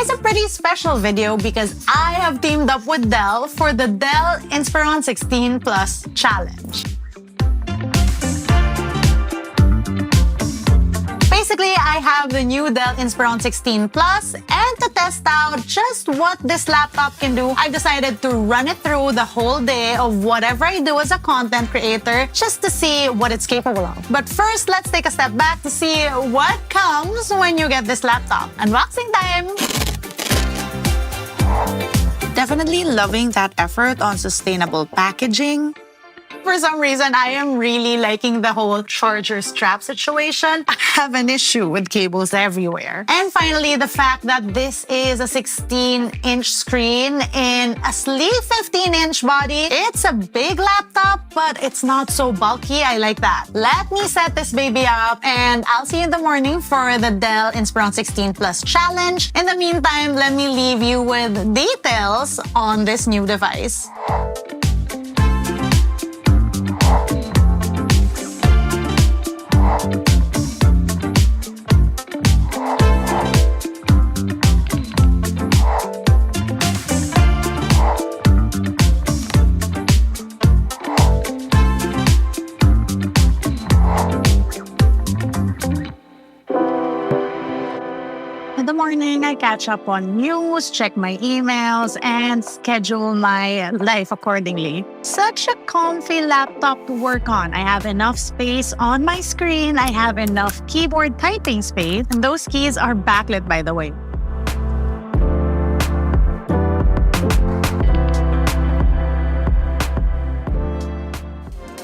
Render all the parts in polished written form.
Today's a pretty special video because I have teamed up with Dell for the Dell Inspiron 16 Plus Challenge. Basically, I have the new Dell Inspiron 16 Plus, and to test out just what this laptop can do, I've decided to run it through the whole day of whatever I do as a content creator just to see what it's capable of. But first, let's take a step back to see what comes when you get this laptop. Unboxing time! Definitely loving that effort on sustainable packaging. For some reason, I am really liking the whole charger strap situation. I have an issue with cables everywhere. And finally, the fact that this is a 16-inch screen in a sleek 15-inch body. It's a big laptop, but it's not so bulky. I like that. Let me set this baby up, and I'll see you in the morning for the Dell Inspiron 16 Plus Challenge. In the meantime, let me leave you with details on this new device. In the morning, I catch up on news, check my emails, and schedule my life accordingly. Such a comfy laptop to work on. I have enough space on my screen. I have enough keyboard typing space. And those keys are backlit, by the way.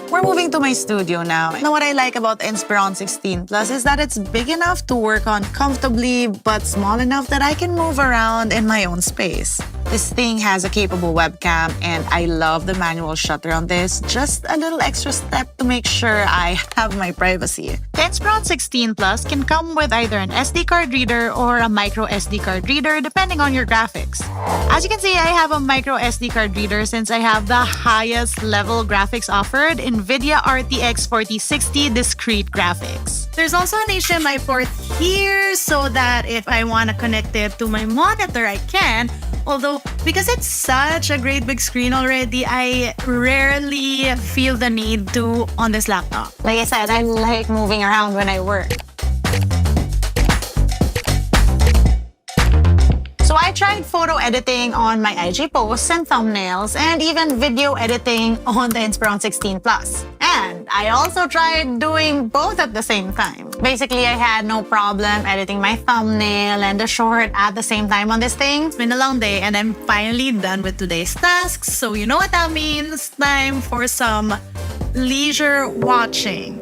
We're moving to my studio now. And what I like about the Inspiron 16 Plus is that it's big enough to work on comfortably, but small enough that I can move around in my own space. This thing has a capable webcam, and I love the manual shutter on this. Just a little extra step to make sure I have my privacy. The Inspiron 16 Plus can come with either an SD card reader or a micro SD card reader, depending on your graphics. As you can see, I have a micro SD card reader since I have the highest level graphics offered, NVIDIA RTX 4060 discrete graphics. There's also an HDMI port here so that if I want to connect it to my monitor, I can. Although, because it's such a great big screen already, I rarely feel the need to on this laptop. Like I said, I like moving around when I work. So I tried photo editing on my IG posts and thumbnails, and even video editing on the Inspiron 16 Plus. And I also tried doing both at the same time. Basically, I had no problem editing my thumbnail and the short at the same time on this thing. It's been a long day, and I'm finally done with today's tasks. So you know what that means. Time for some leisure watching.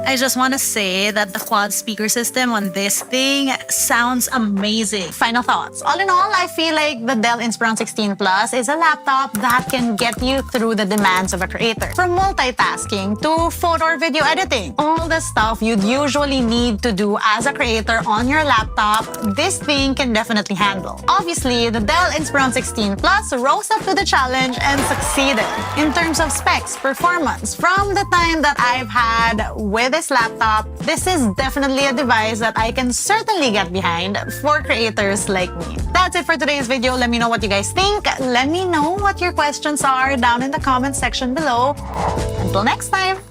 I just want to say that the quad speaker system on this thing sounds amazing. Final thoughts. All in all, I feel like the Dell Inspiron 16 Plus is a laptop that can get you through the demands of a creator. From multitasking to photo or video editing. All the stuff you'd usually need to do as a creator on your laptop, this thing can definitely handle. Obviously, the Dell Inspiron 16 Plus rose up to the challenge and succeeded. In terms of specs, performance, from the time that I've had with this laptop, this is definitely a device that I can certainly get behind for creators like me. That's it for today's video. Let me know what you guys think. Let me know what your questions are down in the comment section below. Until next time!